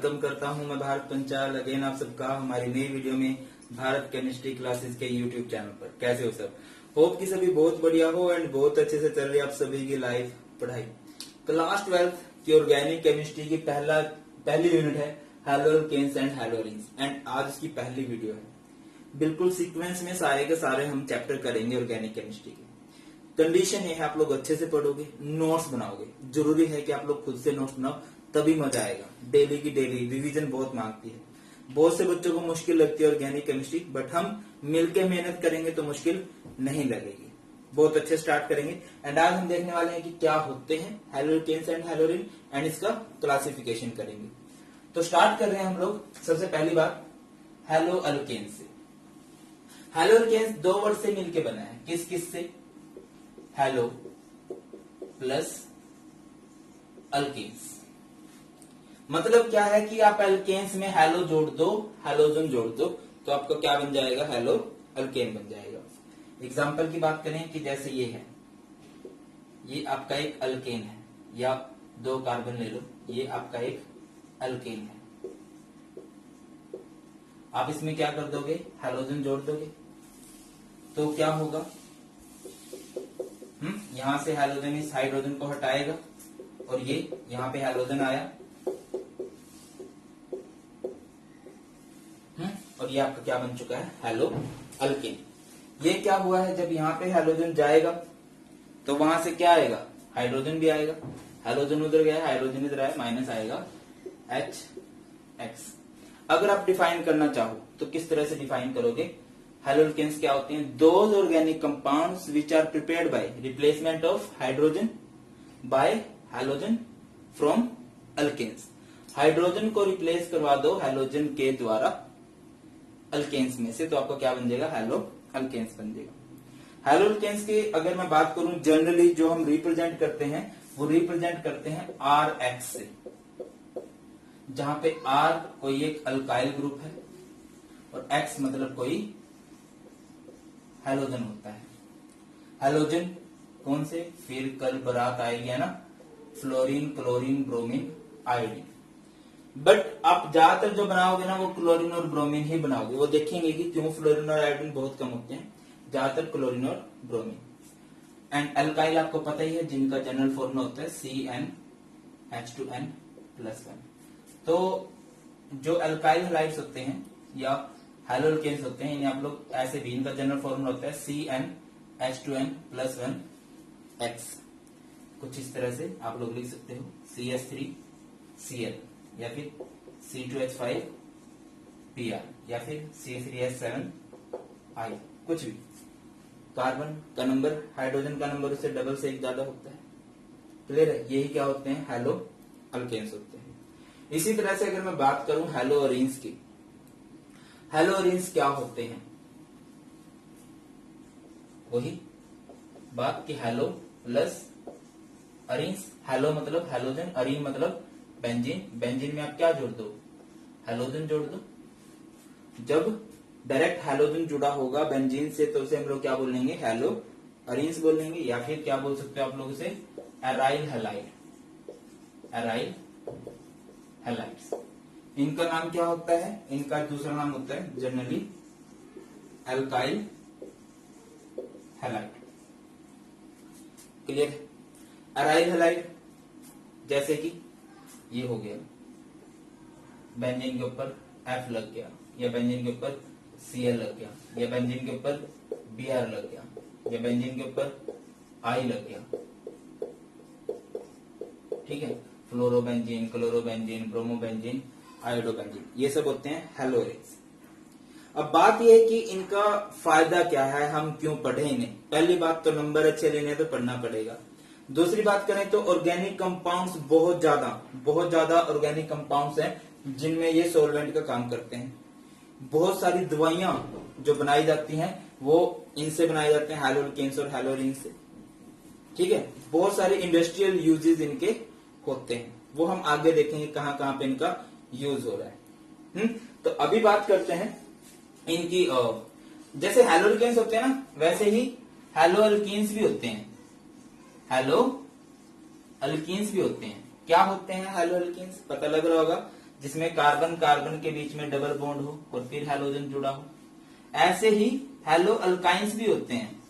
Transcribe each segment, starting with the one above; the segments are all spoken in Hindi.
वेलकम करता हूं मैं भारत पंचाल अगेन आप सबका हमारी नई वीडियो में भारत केमिस्ट्री क्लासेस के यूट्यूब चैनल पर। कैसे हो सब? होप कि सभी बहुत बढ़िया हो एंड बहुत अच्छे से चल रही है आप सभी की लाइफ पढ़ाई। क्लास 12th की ऑर्गेनिक केमिस्ट्री की पहली यूनिट है हैलोअल्केन्स एंड हैलोअरीन्स एंड आज इसकी पहली वीडियो है। बिल्कुल सीक्वेंस में सारे के सारे हम चैप्टर करेंगे ऑर्गेनिक केमिस्ट्री के। कंडीशन ये है आप लोग अच्छे से पढ़ोगे, नोट्स बनाओगे। जरूरी है कि आप लोग खुद से नोट्स बनाओ, तभी मजा आएगा। डेली की डेली रिवीजन बहुत मांगती है। बहुत से बच्चों को मुश्किल लगती है ऑर्गेनिक केमिस्ट्री, बट हम मिलकर मेहनत करेंगे तो मुश्किल नहीं लगेगी। बहुत अच्छे स्टार्ट करेंगे एंड आज हम देखने वाले हैं कि क्या होते हैं हैलोअल्केन्स एंड हैलोअरीन एंड इसका क्लासिफिकेशन करेंगे। तो स्टार्ट कर रहे हैं हम लोग। सबसे पहली बात हैलोअल्केन्स से। हैलोअल्केन्स दो वर्ड से मिलकर बना है। किस किस से? Halo plus alkanes. मतलब क्या है कि आप अल्केन्स में हैलो जोड़ दो, हैलोजन जोड़ दो तो आपका क्या बन जाएगा? हैलो अल्केन बन जाएगा। एग्जाम्पल की बात करें कि जैसे ये है, ये आपका एक अल्केन है, या दो कार्बन ले लो, ये आपका एक अल्केन है। आप इसमें क्या कर दोगे? हैलोजन जोड़ दोगे तो क्या होगा? यहां से हैलोजन इस हाइड्रोजन को हटाएगा और ये यहां पे हैलोजन आया और ये आपका क्या बन चुका है? Hello alkane. ये क्या हुआ है? जब यहाँ पे हैलोजन जाएगा तो वहां से क्या आएगा? हाइड्रोजन भी आएगा। हैलोजन उधर गया, हाइड्रोजन इधर आया, माइनस आएगा HX। अगर आप डिफाइन करना चाहो तो किस तरह से डिफाइन करोगे? हैलोअल्केन्स क्या होते हैं? Those organic compounds which are prepared by replacement of hydrogen by halogen from alkanes. Hydrogen को रिप्लेस करवा दो हैलोजन के द्वारा अल्केन्स में से, तो आपको क्या बन जाएगा? हैलोअल्केन्स बन जाएगा। हैलोअल्केन्स की अगर मैं बात करूं, जनरली जो हम रिप्रेजेंट करते हैं वो रिप्रेजेंट करते हैं RX से, जहां पे R कोई एक अल्काइल ग्रुप है और X मतलब कोई हैलोजन होता है। हैलोजन कौन से? फिर कल बारात आएगी है ना, fluorine, chlorine, bromine, iodine. But आप ज्यादातर जो बनाओगे ना वो क्लोरीन और ब्रोमीन ही बनाओगे। वो देखेंगे कि क्यों फ्लोरीन और आयोडीन बहुत कम होते हैं, ज्यादातर क्लोरीन और ब्रोमीन। एंड अल्काइल आपको पता ही है जिनका जनरल फॉर्मूला होता है CnH2n+1। तो जो अल्काइल हैलाइड्स होते हैं या हैलोअल्केन्स होते हैं, इन्हें आप लोग ऐसे भी, इनका जनरल फॉर्मूला होता है CnH2n+1X। कुछ इस तरह से आप लोग लिख सकते हो CH3Cl या फिर C2H5Br या फिर C3H7I, कुछ भी। कार्बन का नंबर हाइड्रोजन का नंबर उससे डबल से एक ज्यादा होता है। क्लियर है? यही क्या होते हैं? हैलोअल्केन्स होते हैं। इसी तरह से अगर मैं बात करूं हैलोअरीन्स की, हैलोअरीन्स क्या होते हैं? वही बात कि हैलो प्लस अरीन्स। हैलो मतलब हैलोजन, अरीन मतलब बेंजीन। बेंजीन में आप क्या जोड़ दो? हैलोजन जोड़ दो। जब डायरेक्ट हैलोजन जुड़ा होगा बेंजीन से तो उसे हम लोग क्या बोलेंगे? हैलो अरीन्स बोलेंगे, या फिर क्या बोल सकते हो आप लोग उसे? Aryl halide. Aryl halides. इनका नाम क्या होता है? इनका दूसरा नाम होता है generally alkyl halide. Clear? Aryl halide जैसे कि ये हो गया, बेंजीन के ऊपर F लग गया, या बेंजीन के ऊपर Cl लग गया, या बेंजीन के ऊपर Br लग गया, या बेंजीन के ऊपर I लग गया। ठीक है? फ्लोरोबेंजीन, क्लोरोबेंजीन, ब्रोमोबेंजीन, आयोडोबेंजीन, ये सब होते हैं हैलोअरीन्स। अब बात यह है कि इनका फायदा क्या है, हम क्यों पढ़े इन्हें। पहली बात तो नंबर अच्छे लेने तो पढ़ना पड़ेगा। दूसरी बात करें तो ऑर्गेनिक कंपाउंड्स बहुत ज्यादा ऑर्गेनिक कंपाउंड्स हैं जिनमें ये सॉल्वेंट का काम करते हैं। बहुत सारी दवाइयां जो बनाई जाती हैं वो इनसे बनाए जाते हैं, हैलोअल्केन्स और हैलोअरीन से। ठीक है? बहुत सारे इंडस्ट्रियल यूजेस इनके होते हैं, वो हम आगे देखेंगे कहां कहां पे इनका यूज हो रहा है। तो अभी बात करते हैं इनकी। जैसे हैलोअल्केन्स होते हैं ना, वैसे ही हैलोअल्कीन्स भी होते हैं। हैलोअल्कीन्स भी होते हैं। क्या होते हैं हैलोअल्कीन्स? पता लग रहा होगा। जिसमें कार्बन कार्बन के बीच में डबल बॉन्ड हो और फिर हैलोजन जुड़ा हो। ऐसे ही हैलो अल्काइंस भी होते हैं।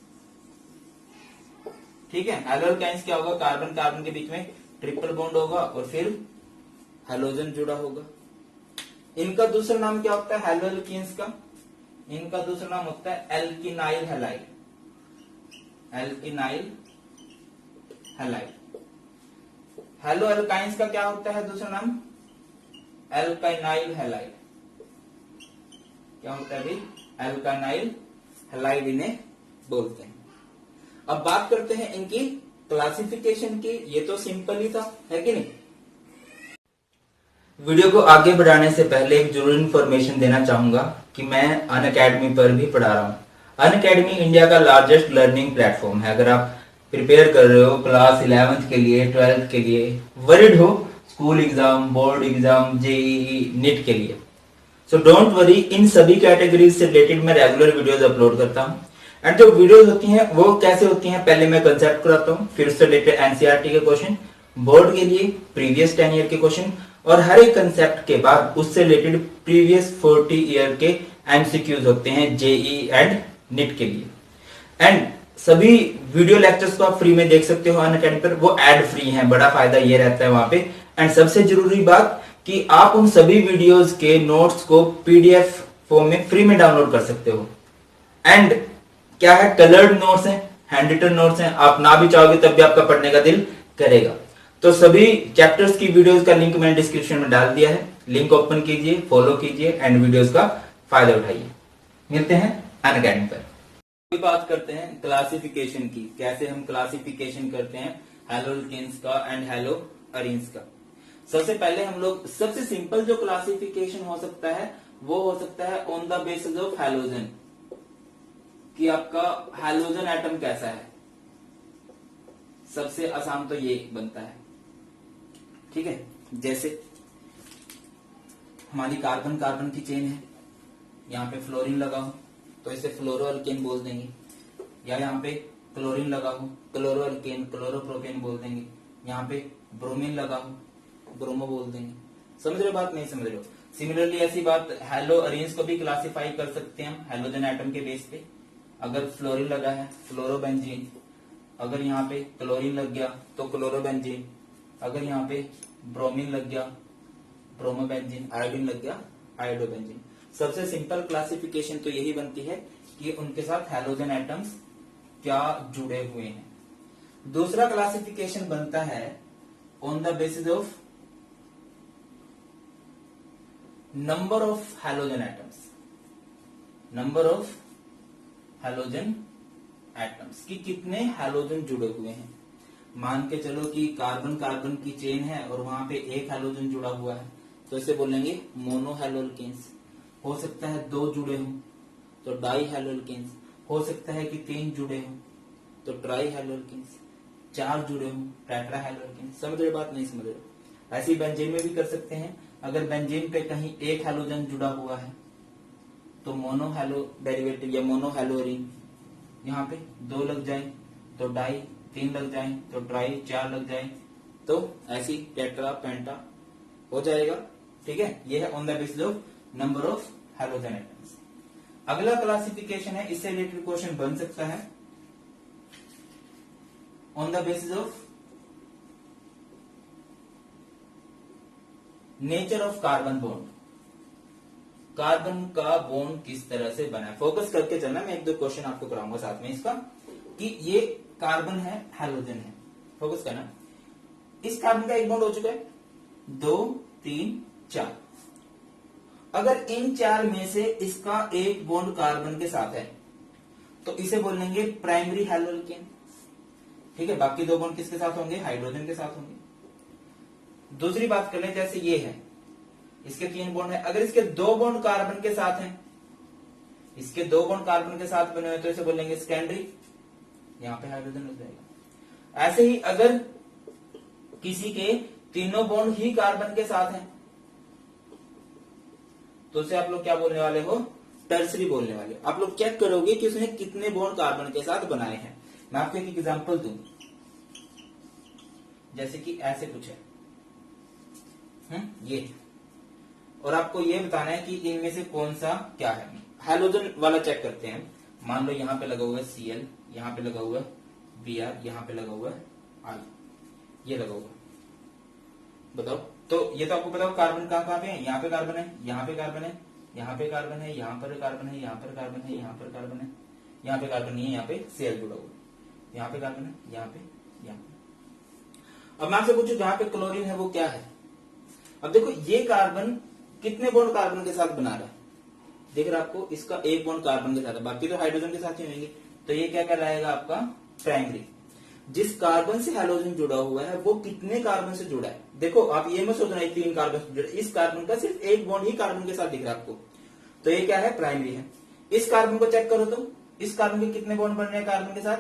ठीक है, हैलो अल्काइंस क्या होगा, कार्बन कार्बन के बीच में ट्रिपल बॉन्ड होगा और फिर हैलोजन जुड़ा होगा। इनका दूसरा नाम क्या होता है हैलो एल्कीन्स का, इनका दूसरा नाम होता है alkenyl halide, alkenyl halide. Hello alkynes का क्या होता है दूसरा नाम, एल्काइनाइल हैलाइड। क्या होता है भाई, एल्काइनाइल हैलाइड इन्हें बोलते हैं। अब बात करते हैं इनकी क्लासिफिकेशन की। ये तो सिंपल ही था, है कि नहीं। वीडियो को आगे बढ़ाने से पहले एक जरूरी इंफॉर्मेशन देना चाहूंगा कि मैं अनअकैडमी पर भी पढ़ा रहा हूँ। अनअकैडमी इंडिया का लार्जेस्ट लर्निंग प्लेटफॉर्म है। अगर आप प्रिपेयर कर रहे हो क्लास 11th के लिए, 12th के लिए, वरीड हो school exam, board exam, JEE, NEET के लिए, सो डोंट वरी, इन सभी कैटेगरीज से रिलेटेड मैं रेगुलर वीडियोस अपलोड करता हूँ। एंड जो वीडियोस होती हैं वो कैसे होती हैं, पहले मैं कंसेप्ट कराता हूँ, फिर उससे रिलेटेड एनसीईआरटी के क्वेश्चन, बोर्ड के लिए प्रीवियस 10 ईयर के क्वेश्चन, और हर एक कंसेप्ट के बाद उससे रिलेटेड प्रीवियस 40 ईयर के एमसीक्यूज होते हैं जेईई एंड नीट के लिए। एंड सभी वीडियो लेक्चर्स को आप फ्री में देख सकते हो अनअकैडमी पर, वो एड फ्री हैं, बड़ा फायदा ये रहता है वहां पे। एंड सबसे जरूरी बात कि आप उन सभी वीडियोस के नोट्स को पीडीएफ फॉर्म में फ्री में डाउनलोड कर सकते हो। एंड क्या है, कलर्ड नोट्स हैं, हैंड रिटन नोट्स हैं, आप ना भी चाहोगे तब भी आपका पढ़ने का दिल करेगा। तो सभी चैप्टर्स की वीडियोस का लिंक मैंने डिस्क्रिप्शन में डाल दिया है, लिंक ओपन कीजिए, फॉलो कीजिए एंड वीडियोस का फायदा उठाइए। मिलते हैं अनअकैडमी पर। बात करते हैं क्लासिफिकेशन की, कैसे हम क्लासिफिकेशन करते हैं हैलो एल्केन्स का एंड हैलो अरीन्स का। सबसे पहले हम लोग, सबसे सिंपल जो क्लासिफिकेशन हो सकता है वो हो सकता है on the basis of halogen, कि आपका हैलोजन एटम कैसा है। सबसे आसान तो ये बनता है, ठीक है। जैसे हमारी कार्बन कार्बन की चेन है, यहाँ पे फ्लोरीन लगा हो तो इसे फ्लोरो अल्केन बोल देंगे, या यहाँ पे क्लोरीन लगा हो क्लोरो अल्केन, क्लोरोप्रोपेन बोल देंगे, यहाँ पे ब्रोमीन लगा हो ब्रोमो बोल देंगे। समझ रहे हो बात, नहीं समझ रहे हो। सिमिलरली ऐसी बात हैलो अरेंज को भी क्लासिफाई कर सकते हैं हम हैलोजन एटम के बेस पे। अगर फ्लोरीन लगा है फ्लोरोबेंजीन, अगर यहाँ पे क्लोरीन लग गया तो क्लोरोबेंजीन, अगर यहाँ पे ब्रोमीन लग गया ब्रोमोबेंजीन, आयोडीन लग गया आयोडोबेंजीन। सबसे सिंपल क्लासिफिकेशन तो यही बनती है कि उनके साथ हैलोजन एटम्स क्या जुड़े हुए हैं। दूसरा क्लासिफिकेशन बनता है on the basis of number of halogen atoms, number of halogen atoms, कि कितने हैलोजन जुड़े हुए हैं। मान के चलो कि कार्बन कार्बन की चेन है और वहां पे एक हैलोजन जुड़ा हुआ है तो इसे बोलेंगे मोनो हैलोल्केन्स। हो सकता है 2 जुड़े हों तो डाई हैलोल्केन्स, हो सकता है कि 3 जुड़े हों तो ट्राई हैलोल्केन्स, 4 जुड़े हों टेट्रा हैलोल्केन्स। समझ रहे बात, नहीं समझ रहे। ऐसे ही बेंजीन में भी कर सकते हैं। अगर बेंजीन पे कहीं एक हैलोजन जुड़ा हुआ है तो मोनो हैलो डेरिवेटिव या मोनो हैलोरीन, यहाँ पे 2 लग जाए तो डाई, 3 लग जाए तो ट्राई, 4 लग जाए तो ऐसी टेट्रा पेंटा हो जाएगा। ठीक है, ये है on the basis of number of halogen atoms. अगला क्लासिफिकेशन है, इससे रिलेटेड क्वेश्चन बन सकता है on the basis of nature of carbon bond. Carbon का बॉन्ड किस तरह से बना है, फोकस करके चलना। मैं 1-2 क्वेश्चन आपको कराऊंगा साथ में इसका, कि ये कार्बन है हैलोजन है, फोकस करना। इस कार्बन का एक बॉन्ड हो चुका है, 2, 3, 4। अगर इन 4 में से इसका एक बॉन्ड कार्बन के साथ है तो इसे बोलेंगे प्राइमरी हैलोल्केन। ठीक है, बाकी 2 बॉन्ड किसके साथ होंगे, हाइड्रोजन के साथ होंगे। दूसरी बात कर लें, जैसे ये है, इसके 3 बॉन्ड है, अगर इसके 2 बॉन्ड कार्बन के साथ हैं, इसके 2 बॉन्ड कार्बन के साथ बने हुए तो इसे बोलेंगे सेकेंडरी, यहां पे हाइड्रोजन लग जाएगा। ऐसे ही अगर किसी के तीनों बॉन्ड ही कार्बन के साथ हैं तो उसे आप लोग क्या बोलने वाले हो, टर्सरी बोलने वाले। आप लोग चेक करोगे कि उसने कितने बॉन्ड कार्बन के साथ बनाए हैं। मैं आपको एक एग्जांपल दूं, जैसे कि ऐसे कुछ है, ये और आपको ये बताना है कि इनमें से कौन सा क्या है। हैलोजन वाला चेक करते हैं। मान लो यहाँ पे लगा हुआ है Cl, यहाँ पे लगा हुआ है Br, यहाँ पे लगा हुआ है I, ये लगा हुआ है। बताओ, तो ये तो आपको बताओ कार्बन कहाँ कहाँ पे है। यहाँ पे कार्बन है, यहाँ पे कार्बन है, यहाँ पे कार्बन है, यहाँ पर कार्बन है, यहाँ पर कार्बन है, यहाँ पर कार्बन है, यहाँ पे कार्बन नहीं है, यहाँ पे Cl जुड़ा हुआ है, यहाँ पे कार्बन है, यहाँ पे, यहाँ पे। अब मैं आपसे पूछूं जहां पे क्लोरीन है वो क्या है। अब देखो ये कार्बन कितने बॉन्ड कार्बन के साथ बना रहा है, देख रहा है आपको, इसका एक बॉन्ड कार्बन के साथ है, बाकी तो हाइड्रोजन के साथ ही होंगे। तो ये क्या कहलाएगा आपका प्राइमरी। जिस कार्बन से हैलोजन जुड़ा हुआ है वो कितने कार्बन से जुड़ा है। देखो आप ये मत सोचना 3 कार्बन से जुड़ा, इस कार्बन का सिर्फ एक बॉन्ड ही कार्बन के साथ दिख रहा है आपको, तो ये क्या है, प्राइमरी है। इस कार्बन को चेक करो तो इस कार्बन के कितने बॉन्ड बन रहे हैं कार्बन के साथ,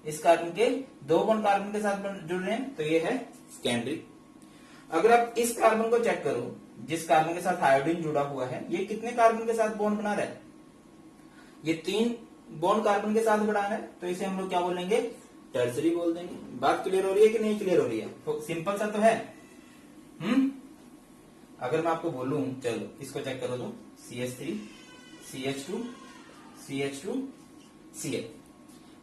इस कार्बन के 2 बॉन्ड कार्बन के साथ जुड़ रहे हैं, तो ये है सेकेंडरी। अगर आप इस कार्बन को चेक करो जिस कार्बन के साथ आयोडीन जुड़ा हुआ है, ये कितने कार्बन के साथ बॉन्ड बना रहा है, ये 3 बॉन्ड कार्बन के साथ बना रहा है, तो इसे हम लोग क्या बोलेंगे, टर्सरी बोल देंगे। बात क्लियर हो रही है कि नहीं क्लियर हो रही है, तो सिंपल सा तो है। अगर मैं आपको बोलूं चलो इसको चेक करो तो CH3 CH2 CH2 Cl।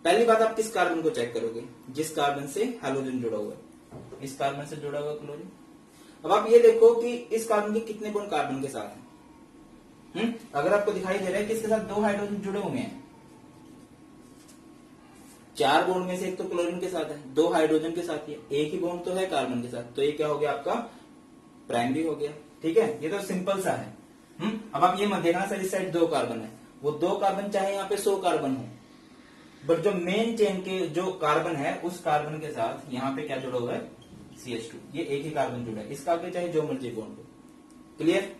पहली बात आप किस कार्बन को चेक करोगे, जिस कार्बन से हैलोजन जुड़ा हुआ है, इस कार्बन से जुड़ा हुआ क्लोरीन। अब आप ये देखो कि इस कार्बन के कितने बॉन्ड कार्बन के साथ हैं। अगर आपको दिखाई दे रहा है कि इसके साथ 2 हाइड्रोजन जुड़े हुए हैं, 4 बॉन्ड में से एक तो क्लोरीन के साथ है, 2 हाइड्रोजन के साथ ही है, एक ही बॉन्ड तो है कार्बन के साथ, तो ये क्या हो गया आपका प्राइमरी हो गया। ठीक है, ये तो सिंपल सा है। अब आप ये मत देखना सर इस साइड 2 कार्बन है, वो 2 कार्बन चाहे यहाँ पे 100 कार्बन हो, बट जो मेन चेन के जो कार्बन है उस कार्बन के साथ यहाँ पे क्या जुड़ा हुआ है, CH2, ये एक ही कार्बन जुड़ा है, इसका आगे चाहे जो मर्जी बॉन्ड हो। क्लियर,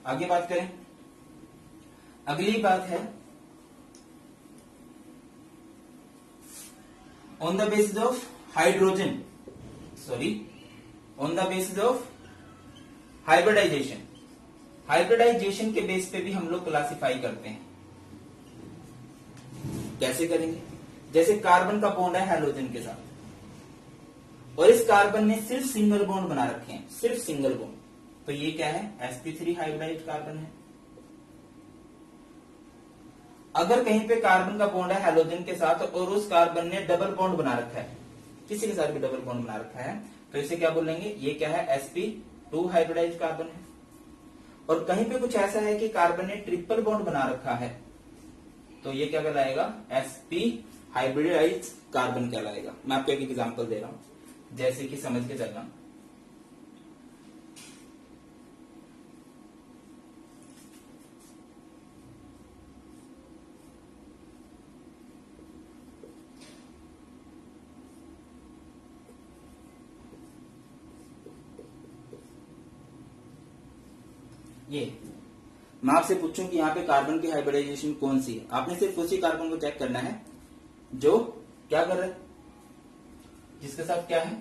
आगे बात करें। अगली बात है on the basis of hydrogen, on the basis of hybridization. Hybridization के बेस पे भी हम लोग क्लासिफाई करते हैं। कैसे करेंगे, जैसे कार्बन का बॉन्ड है हैलोजन के साथ और इस कार्बन ने सिर्फ सिंगल बॉन्ड बना रखे हैं, सिर्फ सिंगल बॉन्ड, तो ये क्या है, sp3 हाइब्रिडाइज्ड कार्बन है। अगर कहीं पे कार्बन का बॉन्ड है हैलोजन के साथ और उस कार्बन ने डबल बॉन्ड बना रखा है, किसी के साथ भी डबल बॉन्ड बना रखा है, तो इसे क्या बोलेंगे, ये क्या है, sp2 हाइब्रिडाइज्ड कार्बन है। और कहीं पे कुछ ऐसा है कि कार्बन ने ट्रिपल बॉन्ड बना रखा है, तो ये क्या कहलाएगा, sp हाइब्रिडाइज्ड कार्बन कहलाएगा। मैं आपको एक एग्जांपल दे रहा हूं, जैसे कि समझ के चलना। ये मैं आपसे पूछूं कि यहाँ पे कार्बन की हाइब्रिडाइजेशन कौन सी है, आपने सिर्फ उसी कार्बन को चेक करना है जो क्या कर रहा है, जिसके साथ क्या है,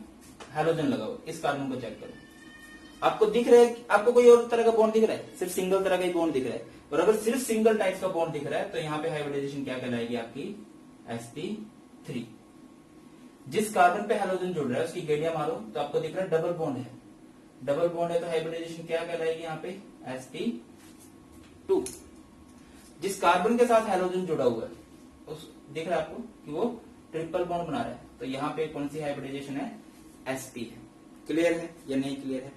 हैलोजन लगा हुआ। इस कार्बन को चेक करो, आपको दिख रहा है, आपको कोई और तरह का बॉन्ड दिख रहा है, सिर्फ सिंगल तरह का ही बॉन्ड दिख रहा है। और अगर सिर्फ सिंगल टाइप का बॉन्ड दिख रहा है तो यहाँ पे हाइब्रिडाइजेशन क्या कहलाएगी आपकी, sp3। जिस कार्बन पे हैलोजन जुड़ रहा है उसकी गेड़िया मारो तो आपको दिख रहा है डबल बॉन्ड है, डबल बॉन्ड है तो हाइब्रिडाइजेशन क्या कहलाएगी यहाँ पे, sp2। जिस कार्बन के साथ हैलोजन जुड़ा हुआ है उस दिख रहा है आपको कि वो ट्रिपल बॉन्ड बना रहा है, तो यहाँ पे कौन सी हाइब्रिडाइजेशन है, sp है। क्लियर है या नहीं क्लियर है।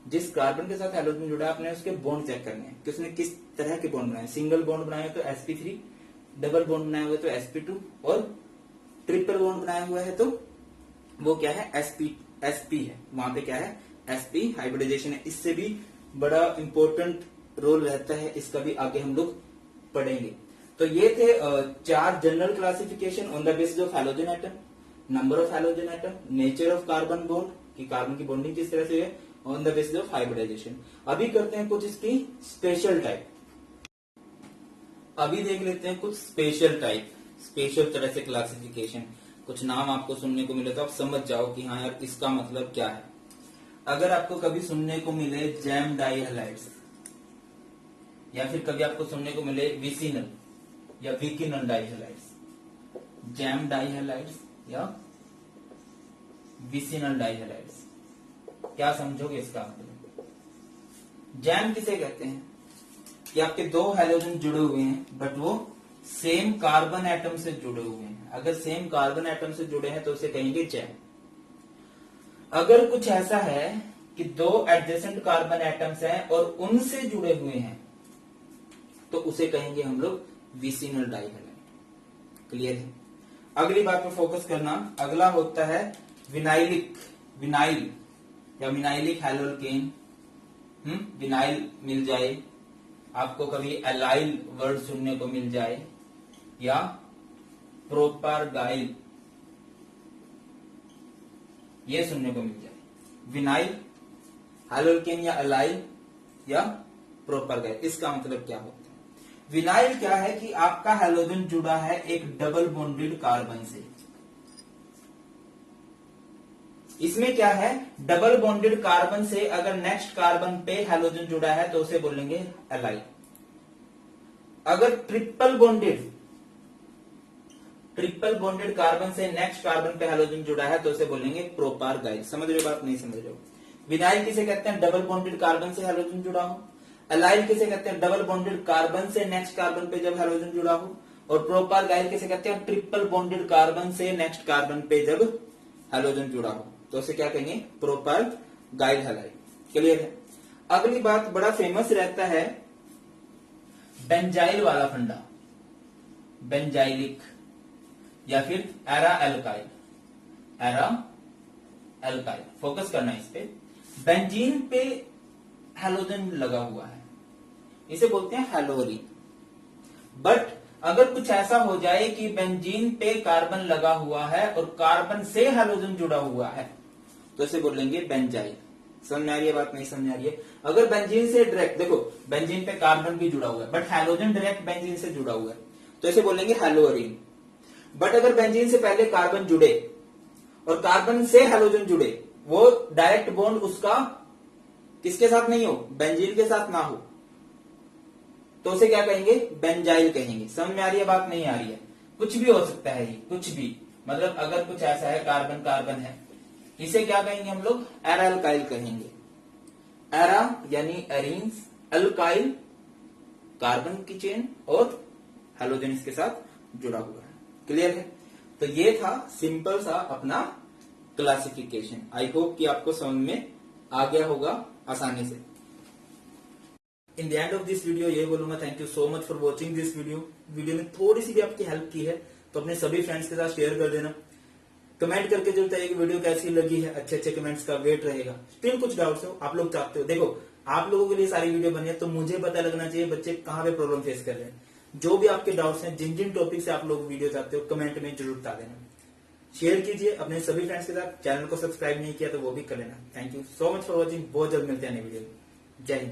जिस कार्बन के साथ हैलोजन जुड़ा है आपने उसके बॉन्ड चेक करने हैं कि उसने किस तरह के बॉन्ड बनाए, सिंगल बॉन्ड बनाए तो sp3, डबल बॉन्ड बनाए हुए तो sp2, और ट्रिपल बॉन्ड बनाया हुआ है तो वो क्या है, sp है, वहां पे क्या है, sp हाइब्रिडाइजेशन है। इससे भी बड़ा इंपॉर्टेंट रोल रहता है, इसका भी आगे हम लोग पढ़ेंगे। तो ये थे 4 general classification on the basis of halogen atom, number of halogen atom, nature of carbon bond कि कार्बन की बॉन्डिंग किस तरह से है, on the basis of hybridization. अभी करते हैं कुछ इसकी स्पेशल टाइप, अभी देख लेते हैं कुछ स्पेशल टाइप, स्पेशल तरह से क्लासिफिकेशन। कुछ नाम आपको सुनने को मिले तो आप समझ जाओ कि हाँ यार इसका मतलब क्या है। अगर आपको कभी सुनने को मिले जैम डाइहैलाइड्स, या फिर कभी आपको सुनने को मिले विसिनल या विकिनल डाइहैलाइड्स, जैम डाइहैलाइड्स या विसिनल डाइहैलाइड्स, क्या समझोगे इसका मतलब, जैम किसे कहते हैं कि आपके दो हैलोजन जुड़े हुए हैं बट वो सेम कार्बन एटम से जुड़े हुए हैं। अगर सेम कार्बन एटम से जुड़े हैं तो उसे कहेंगे जैम। अगर कुछ ऐसा है कि दो एडजेसेंट कार्बन एटम्स हैं और उनसे जुड़े हुए हैं तो उसे कहेंगे हम लोग विसिनल डाइहैलाइड। क्लियर है? अगली बात पे फोकस करना। अगला होता है विनाइल या विनाइलिक हैलोकेन। विनाइल मिल जाए आपको, कभी एलाइल वर्ड सुनने को मिल जाए, या प्रोपारगाइल ये सुनने को मिल जाए। विनाइल हैलोकेन या एलाइल या प्रोपारगाइल, इसका मतलब क्या होता है? विनाइल क्या है कि आपका हैलोजन जुड़ा है एक डबल बॉन्डेड कार्बन से। इसमें क्या है, डबल बॉन्डेड कार्बन से अगर नेक्स्ट कार्बन पे हैलोजन जुड़ा है तो उसे बोलेंगे एलाइल। अगर ट्रिपल बॉन्डेड कार्बन से नेक्स्ट कार्बन पे हैलोजन जुड़ा है तो उसे बोलेंगे प्रोपारगाइल। समझ रहे हो बात? नहीं समझ रहे हो? विनाइल किसे कहते हैं? डबल बॉन्डेड कार्बन से हैलोजन जुड़ा हो। एलाइल किसे कहते हैं? डबल बॉन्डेड कार्बन से नेक्स्ट कार्बन पे जब हैलोजन जुड़ा हो। और प्रोपारगाइल किसे कहते हैं? ट्रिपल बॉन्डेड कार्बन से नेक्स्ट कार्बन पे जब हैलोजन जुड़ा हो तो उसे क्या कहेंगे? प्रोपारगाइल हैलाइड। क्लियर है? अगली बात, बड़ा फेमस रहता है बेंजाइल वाला फंडा, बेंजाइलिक या फिर एरा एल्काइल। फोकस करना इस पे। बेंजीन पे हैलोजन लगा हुआ है, इसे बोलते हैं हैलोरीन। बट अगर कुछ ऐसा हो जाए कि बेंजीन पे कार्बन लगा हुआ है और कार्बन से हैलोजन जुड़ा हुआ है तो इसे बोलेंगे बेंजाइल। समझ में आ रही है बात? नहीं समझ में आ रही है? अगर बेंजीन से डायरेक्ट, देखो बेंजीन पे कार्बन भी जुड़ा हुआ है बट हैलोजन डायरेक्ट बेंजीन से जुड़ा हुआ है तो इसे बोलेंगे हैलोरीन। बट अगर बेंजीन से पहले कार्बन जुड़े और कार्बन से हैलोजन जुड़े, वो डायरेक्ट बॉन्ड उसका किसके साथ नहीं हो, बेंजीन के साथ ना हो, तो उसे क्या कहेंगे? बेंजाइल कहेंगे। समझ में आ रही है बात? नहीं आ रही है? कुछ भी हो सकता है ये, कुछ भी। मतलब अगर कुछ ऐसा है, कार्बन कार्बन है, इसे क्या कहेंगे हम लोग? एरा अल्काइल कहेंगे। एरा यानी एरीन्स, अल्काइल कार्बन की चेन और हैलोजन इसके साथ जुड़ा हुआ है। क्लियर है? तो ये था सिंपल सा अपना क्लासिफिकेशन। आई होप कि आपको समझ में आ गया होगा आसानी से। In the end of this video ये बोलूंगा, thank you so much for watching this video. Video में थोड़ी सी भी आपकी हेल्प की है तो अपने सभी फ्रेंड्स के साथ शेयर कर देना। कमेंट करके जरूर बताइए कि वीडियो कैसी लगी है। अच्छे अच्छे कमेंट्स का वेट रहेगा। स्टिल कुछ डाउट्स हो, आप लोग चाहते हो, देखो आप लोगों के लिए सारी वीडियो बनी है तो मुझे पता लगना चाहिए बच्चे कहाँ पे प्रॉब्लम फेस कर रहे हैं। जो भी आपके डाउट्स हैं, जिन जिन टॉपिक से आप लोग वीडियो चाहते हो, कमेंट में जरूर बता देना। शेयर कीजिए अपने सभी फ्रेंड्स के साथ। चैनल को सब्सक्राइब नहीं किया तो वो भी कर लेना। Thank you so much for watching. बहुत जल्द मिलते हैं नई वीडियो में। जय हिंद।